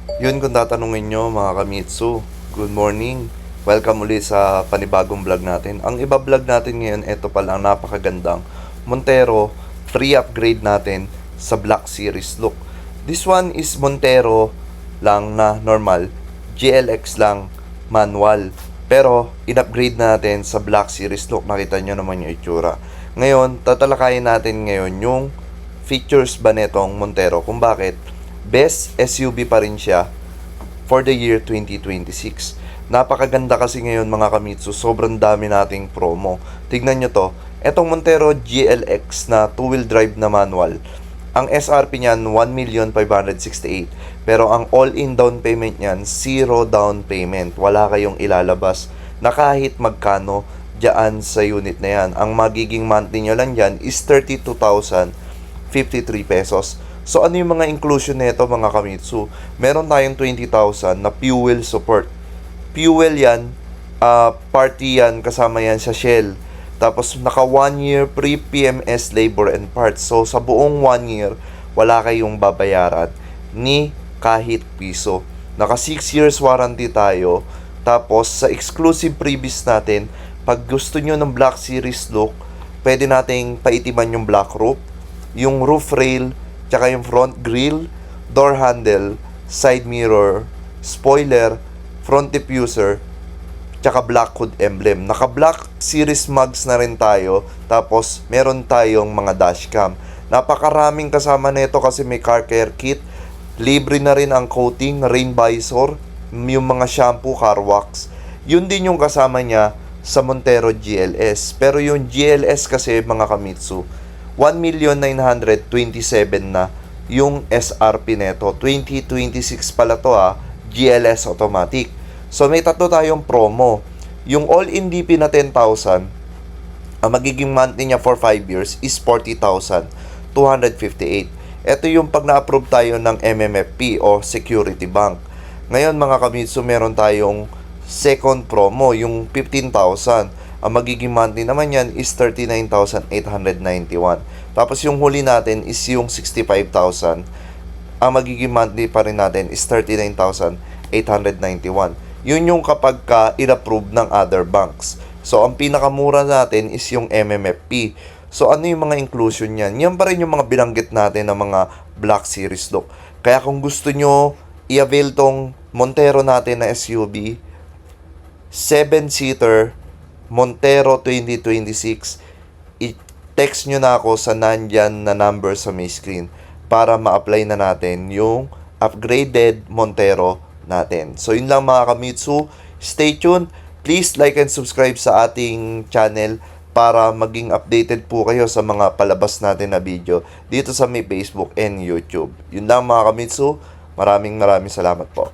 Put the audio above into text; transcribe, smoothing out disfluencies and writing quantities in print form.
Yun kung tatanungin nyo mga kamitsu, good morning. Welcome ulit sa panibagong vlog natin. Ang iba-vlog natin ngayon, ito pala ang napakagandang Montero free upgrade natin sa Black Series look. This one is Montero lang na normal, GLX lang manual. Pero in-upgrade natin sa Black Series look. Nakita nyo naman yung itsura. Ngayon, tatalakayin natin ngayon yung features ba netong Montero, kung bakit best SUV pa rin siya for the year 2026. Napakaganda kasi ngayon mga kamitsu, sobrang dami nating promo. Tignan nyo to, etong Montero GLX na 2-wheel drive na manual, ang SRP niyan 1,568,000. Pero ang all-in down payment niyan, 0 down payment. Wala kayong ilalabas na kahit magkano diyan sa unit na yan. Ang magiging monthly nyo lang dyan is 32,053 pesos. So ano yung mga inclusion nito mga kamitsu? Meron tayong 20,000 na fuel support. Fuel yan, party yan, kasama yan sa Shell. Tapos naka 1 year free PMS labor and parts. So sa buong 1 year, wala kayong babayaran ni kahit piso. Naka 6 years warranty tayo. Tapos sa exclusive freebies natin, pag gusto nyo ng Black Series look, pwede nating paitiman yung black roof, yung roof rail, tsaka yung front grille, door handle, side mirror, spoiler, front diffuser, tsaka black hood emblem. Naka Black Series mugs na rin tayo. Tapos meron tayong mga dashcam. Napakaraming kasama nito kasi may car care kit. Libre na rin ang coating, rain visor, yung mga shampoo, car wax. Yun din yung kasama niya sa Montero GLS. Pero yung GLS kasi mga kamitsu, 1,927,000 na yung SRP neto. 2026 pala to GLS automatic. So may tatlo tayong promo. Yung all-in DP na 10,000, ang magiging monthly niya for 5 years is 40,258. Ito yung pag na-approve tayo ng MMFP o Security Bank. Ngayon mga kamitsu, meron tayong second promo, yung 15,000. Ang magiging monthly naman yan is 39,891. Tapos yung huli natin is yung 65,000. Ang magiging monthly pa rin natin is 39,891. Yun yung kapag ka in-approve ng other banks. So ang pinakamura natin is yung MMFP. So ano yung mga inclusion niyan? Yan pa rin yung mga binanggit natin ng mga Black Series look. Kaya kung gusto nyo i-avail tong Montero natin na SUV, 7-seater Montero 2026, i-text nyo na ako sa nandyan na number sa may screen para ma-apply na natin yung upgraded Montero natin. So yun lang mga kamitsu, stay tuned. Please like and subscribe sa ating channel para maging updated po kayo sa mga palabas natin na video dito sa may Facebook and YouTube. Yun lang mga kamitsu, maraming salamat po.